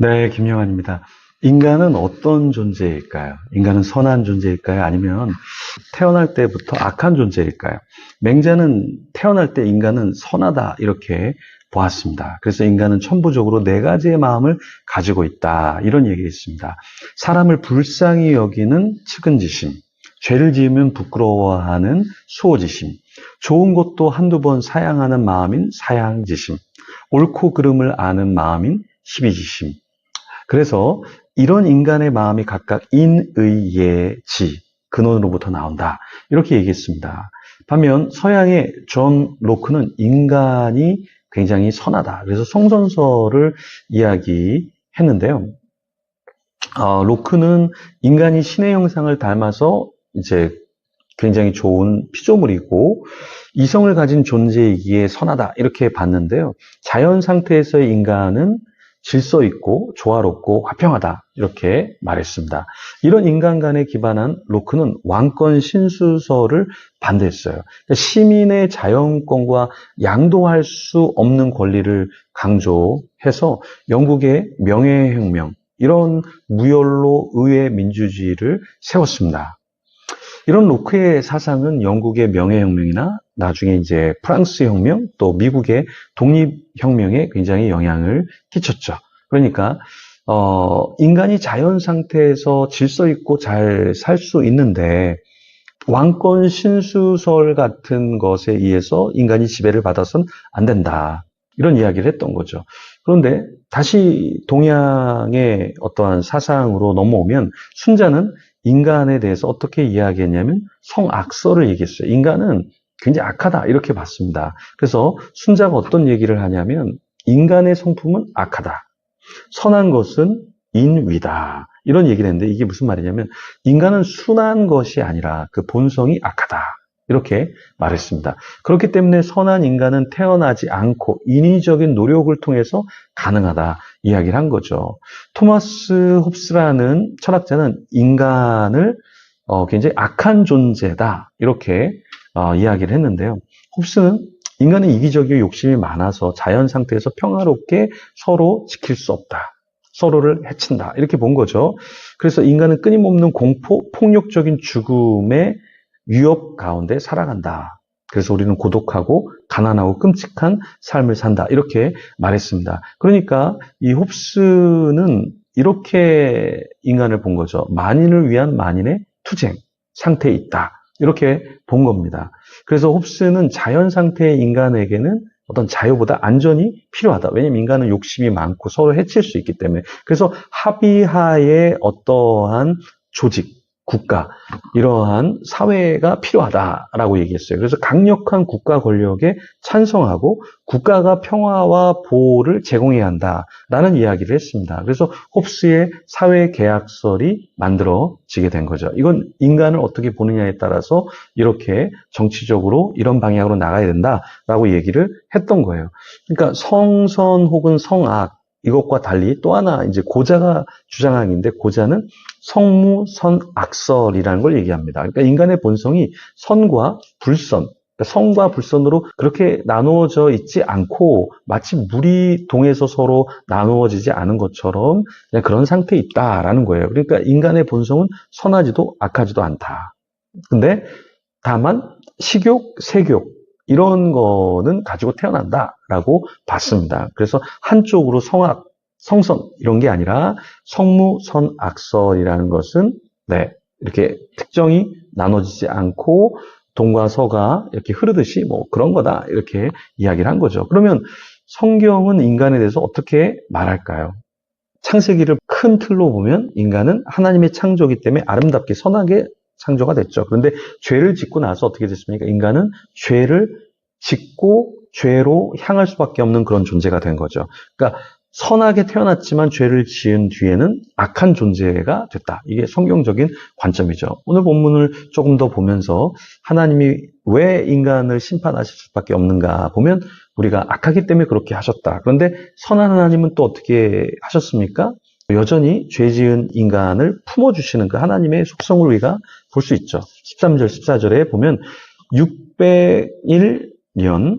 네, 김영환입니다. 인간은 어떤 존재일까요? 인간은 선한 존재일까요? 아니면 태어날 때부터 악한 존재일까요? 맹자는 태어날 때 인간은 선하다 이렇게 보았습니다. 그래서 인간은 천부적으로 네 가지의 마음을 가지고 있다 이런 얘기가 있습니다. 사람을 불쌍히 여기는 측은지심, 죄를 지으면 부끄러워하는 수호지심, 좋은 것도 한두 번 사양하는 마음인 사양지심, 옳고 그름을 아는 마음인 시비지심. 그래서 이런 인간의 마음이 각각 인의예지, 근원으로부터 나온다. 이렇게 얘기했습니다. 반면 서양의 존 로크는 인간이 굉장히 선하다. 그래서 성선설을 이야기했는데요. 로크는 인간이 신의 형상을 닮아서 이제 굉장히 좋은 피조물이고 이성을 가진 존재이기에 선하다. 이렇게 봤는데요. 자연 상태에서의 인간은 질서 있고 조화롭고 화평하다 이렇게 말했습니다. 이런 인간관에 기반한 로크는 왕권 신수설을 반대했어요. 그러니까 시민의 자연권과 양도할 수 없는 권리를 강조해서 영국의 명예혁명 이런 무연로 의회 민주주의를 세웠습니다. 이런 로크의 사상은 영국의 명예혁명이나 나중에 이제 프랑스 혁명 또 미국의 독립혁명에 굉장히 영향을 끼쳤죠. 그러니까 인간이 자연 상태에서 질서 있고 잘 살 수 있는데 왕권 신수설 같은 것에 의해서 인간이 지배를 받아서는 안 된다. 이런 이야기를 했던 거죠. 그런데 다시 동양의 어떠한 사상으로 넘어오면 순자는 인간에 대해서 어떻게 이야기했냐면 성악설을 얘기했어요. 인간은 굉장히 악하다 이렇게 봤습니다. 그래서 순자가 어떤 얘기를 하냐면 인간의 성품은 악하다. 선한 것은 인위다. 이런 얘기를 했는데 이게 무슨 말이냐면 인간은 순한 것이 아니라 그 본성이 악하다. 이렇게 말했습니다. 그렇기 때문에 선한 인간은 태어나지 않고 인위적인 노력을 통해서 가능하다 이야기를 한 거죠. 토마스 홉스라는 철학자는 인간을 굉장히 악한 존재다 이렇게 이야기를 했는데요. 홉스는 인간은 이기적이고 욕심이 많아서 자연 상태에서 평화롭게 서로 지킬 수 없다. 서로를 해친다. 이렇게 본 거죠. 그래서 인간은 끊임없는 공포, 폭력적인 죽음의 위협 가운데 살아간다. 그래서 우리는 고독하고 가난하고 끔찍한 삶을 산다. 이렇게 말했습니다. 그러니까 이 홉스는 이렇게 인간을 본 거죠. 만인을 위한 만인의 투쟁 상태에 있다. 이렇게 본 겁니다. 그래서 홉스는 자연 상태의 인간에게는 어떤 자유보다 안전이 필요하다. 왜냐하면 인간은 욕심이 많고 서로 해칠 수 있기 때문에. 그래서 합의하에 어떠한 조직, 국가, 이러한 사회가 필요하다라고 얘기했어요. 그래서 강력한 국가 권력에 찬성하고 국가가 평화와 보호를 제공해야 한다라는 이야기를 했습니다. 그래서 홉스의 사회계약설이 만들어지게 된 거죠. 이건 인간을 어떻게 보느냐에 따라서 이렇게 정치적으로 이런 방향으로 나가야 된다라고 얘기를 했던 거예요. 그러니까 성선 혹은 성악 이것과 달리 또 하나 이제 고자가 주장한 건데 고자는 성무선악설이라는 걸 얘기합니다. 그러니까 인간의 본성이 선과 불선, 그러니까 성과 불선으로 그렇게 나누어져 있지 않고 마치 물이 동해서 서로 나누어지지 않은 것처럼 그냥 그런 상태에 있다라는 거예요. 그러니까 인간의 본성은 선하지도 악하지도 않다. 근데 다만 식욕, 색욕 이런 거는 가지고 태어난다라고 봤습니다. 그래서 한쪽으로 성악, 성선 이런 게 아니라 성무선악설이라는 것은 이렇게 특정이 나눠지지 않고 동과 서가 이렇게 흐르듯이 뭐 그런 거다 이렇게 이야기를 한 거죠. 그러면 성경은 인간에 대해서 어떻게 말할까요? 창세기를 큰 틀로 보면 인간은 하나님의 창조이기 때문에 아름답게 선하게 창조가 됐죠. 그런데 죄를 짓고 나서 어떻게 됐습니까? 인간은 죄를 짓고 죄로 향할 수밖에 없는 그런 존재가 된 거죠. 그러니까 선하게 태어났지만 죄를 지은 뒤에는 악한 존재가 됐다. 이게 성경적인 관점이죠. 오늘 본문을 조금 더 보면서 하나님이 왜 인간을 심판하실 수밖에 없는가 보면 우리가 악하기 때문에 그렇게 하셨다. 그런데 선한 하나님은 또 어떻게 하셨습니까? 여전히 죄 지은 인간을 품어주시는 그 하나님의 속성을 우리가 볼 수 있죠. 13절, 14절에 보면 601년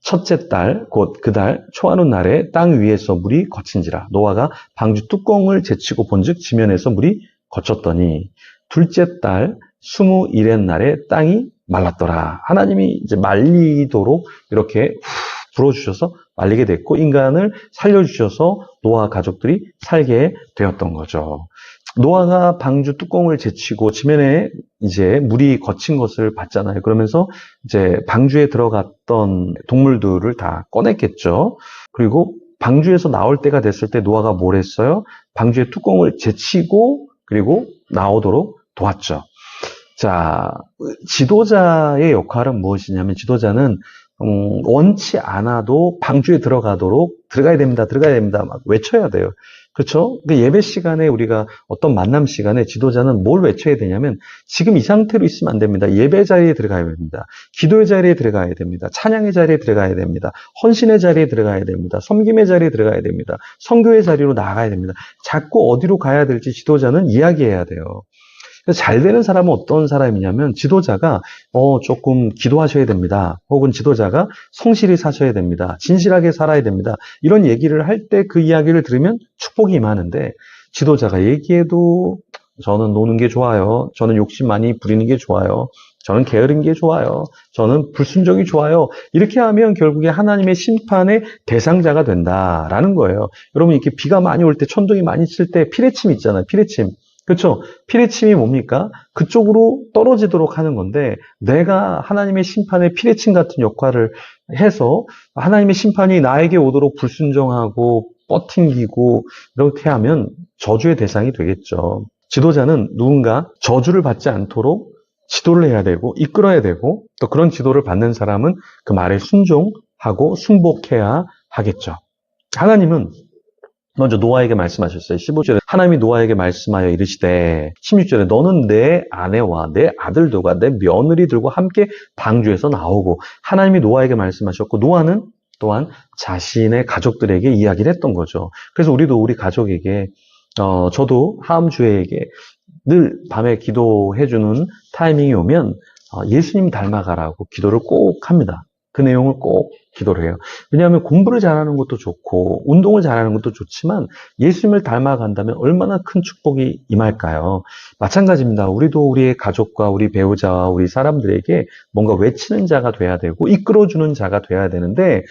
첫째 달, 곧 그 달 초하는 날에 땅 위에서 물이 거친지라. 노아가 방주 뚜껑을 제치고 본즉 지면에서 물이 거쳤더니 둘째 달 21의 날에 땅이 말랐더라. 하나님이 이제 말리도록 이렇게 불어주셔서 말리게 됐고 인간을 살려주셔서 노아 가족들이 살게 되었던 거죠. 노아가 방주 뚜껑을 제치고 지면에 이제 물이 거친 것을 봤잖아요. 그러면서 이제 방주에 들어갔던 동물들을 다 꺼냈겠죠. 그리고 방주에서 나올 때가 됐을 때 노아가 뭘 했어요? 방주의 뚜껑을 제치고 그리고 나오도록 도왔죠. 자, 지도자의 역할은 무엇이냐면 지도자는 원치 않아도 방주에 들어가야 됩니다. 막 외쳐야 돼요. 그렇죠? 그 예배 시간에 우리가 어떤 만남 시간에 지도자는 뭘 외쳐야 되냐면 지금 이 상태로 있으면 안 됩니다. 예배 자리에 들어가야 됩니다. 기도의 자리에 들어가야 됩니다. 찬양의 자리에 들어가야 됩니다. 헌신의 자리에 들어가야 됩니다. 섬김의 자리에 들어가야 됩니다. 선교의 자리로 나가야 됩니다. 자꾸 어디로 가야 될지 지도자는 이야기해야 돼요. 잘 되는 사람은 어떤 사람이냐면 지도자가 조금 기도하셔야 됩니다. 혹은 지도자가 성실히 사셔야 됩니다. 진실하게 살아야 됩니다. 이런 얘기를 할 때 그 이야기를 들으면 축복이 임하는데 지도자가 얘기해도 저는 노는 게 좋아요. 저는 욕심 많이 부리는 게 좋아요. 저는 게으른 게 좋아요. 저는 불순종이 좋아요. 이렇게 하면 결국에 하나님의 심판의 대상자가 된다라는 거예요. 여러분 이렇게 비가 많이 올 때 천둥이 많이 칠 때 피레침 있잖아요. 피레침. 그렇죠? 피레침이 뭡니까? 그쪽으로 떨어지도록 하는 건데 내가 하나님의 심판의 피레침 같은 역할을 해서 하나님의 심판이 나에게 오도록 불순종하고 뻗팅기고 이렇게 하면 저주의 대상이 되겠죠. 지도자는 누군가 저주를 받지 않도록 지도를 해야 되고 이끌어야 되고 또 그런 지도를 받는 사람은 그 말에 순종하고 순복해야 하겠죠. 하나님은 먼저 노아에게 말씀하셨어요. 15절에 하나님이 노아에게 말씀하여 이르시되 16절에 너는 내 아내와 내 아들들과 내 며느리들과 함께 방주에서 나오고 하나님이 노아에게 말씀하셨고 노아는 또한 자신의 가족들에게 이야기를 했던 거죠. 그래서 우리도 우리 가족에게 저도 하암 주에게 늘 밤에 기도해주는 타이밍이 오면 예수님 닮아가라고 기도를 꼭 합니다. 그 내용을 꼭 기도를 해요. 왜냐하면 공부를 잘하는 것도 좋고 운동을 잘하는 것도 좋지만 예수님을 닮아간다면 얼마나 큰 축복이 임할까요? 마찬가지입니다. 우리도 우리의 가족과 우리 배우자와 우리 사람들에게 뭔가 외치는 자가 돼야 되고 이끌어주는 자가 돼야 되는데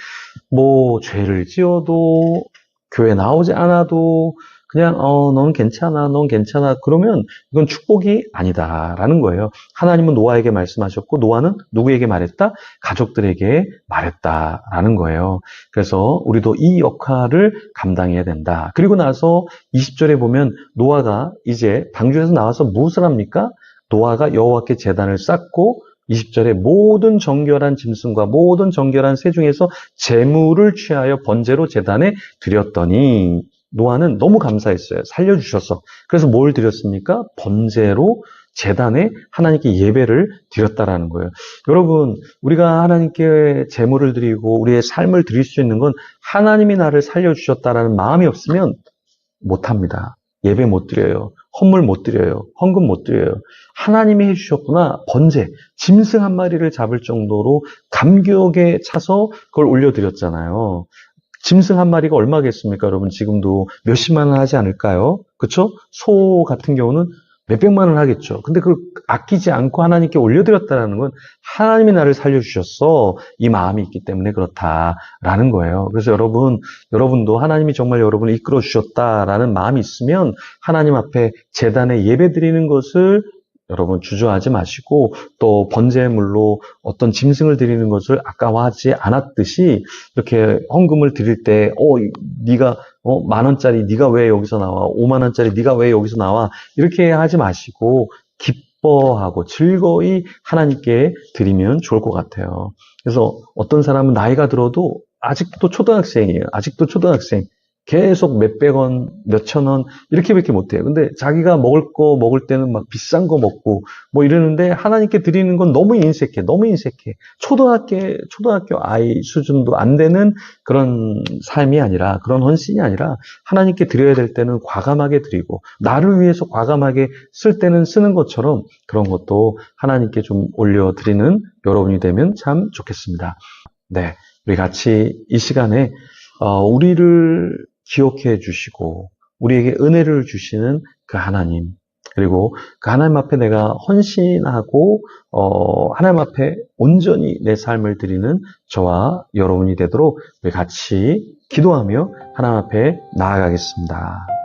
뭐 죄를 지어도 교회 나오지 않아도 그냥 넌 괜찮아, 넌 괜찮아 그러면 이건 축복이 아니다라는 거예요. 하나님은 노아에게 말씀하셨고 노아는 누구에게 말했다? 가족들에게 말했다라는 거예요. 그래서 우리도 이 역할을 감당해야 된다. 그리고 나서 20절에 보면 노아가 이제 방주에서 나와서 무엇을 합니까? 노아가 여호와께 제단을 쌓고 20절에 모든 정결한 짐승과 모든 정결한 새 중에서 제물을 취하여 번제로 제단에 드렸더니 노아는 너무 감사했어요. 살려주셔서. 그래서 뭘 드렸습니까? 번제로 제단에 하나님께 예배를 드렸다라는 거예요. 여러분, 우리가 하나님께 제물을 드리고 우리의 삶을 드릴 수 있는 건 하나님이 나를 살려주셨다라는 마음이 없으면 못합니다. 예배 못 드려요. 헌물 못 드려요. 헌금 못 드려요. 하나님이 해주셨구나. 번제, 짐승 한 마리를 잡을 정도로 감격에 차서 그걸 올려드렸잖아요. 짐승 한 마리가 얼마겠습니까? 여러분 지금도 몇십만 원 하지 않을까요? 그렇죠? 소 같은 경우는 몇백만 원 하겠죠. 근데 그걸 아끼지 않고 하나님께 올려드렸다는 건 하나님이 나를 살려주셨어. 이 마음이 있기 때문에 그렇다라는 거예요. 그래서 여러분도 하나님이 정말 여러분을 이끌어 주셨다라는 마음이 있으면 하나님 앞에 제단에 예배 드리는 것을 여러분 주저하지 마시고 또 번제물로 어떤 짐승을 드리는 것을 아까워하지 않았듯이 이렇게 헌금을 드릴 때 네가 10,000원짜리 네가 왜 여기서 나와? 50,000원짜리 네가 왜 여기서 나와? 이렇게 하지 마시고 기뻐하고 즐거이 하나님께 드리면 좋을 것 같아요. 그래서 어떤 사람은 나이가 들어도 아직도 초등학생이에요. 아직도 초등학생. 계속 몇백 원, 몇천 원 이렇게밖에 못해요. 근데 자기가 먹을 때는 막 비싼 거 먹고 뭐 이러는데 하나님께 드리는 건 너무 인색해. 초등학교 아이 수준도 안 되는 그런 삶이 아니라 그런 헌신이 아니라 하나님께 드려야 될 때는 과감하게 드리고 나를 위해서 과감하게 쓸 때는 쓰는 것처럼 그런 것도 하나님께 좀 올려드리는 여러분이 되면 참 좋겠습니다. 네. 우리 같이 이 시간에 우리를 기억해 주시고 우리에게 은혜를 주시는 그 하나님, 그리고 그 하나님 앞에 내가 헌신하고 하나님 앞에 온전히 내 삶을 드리는 저와 여러분이 되도록 우리 같이 기도하며 하나님 앞에 나아가겠습니다.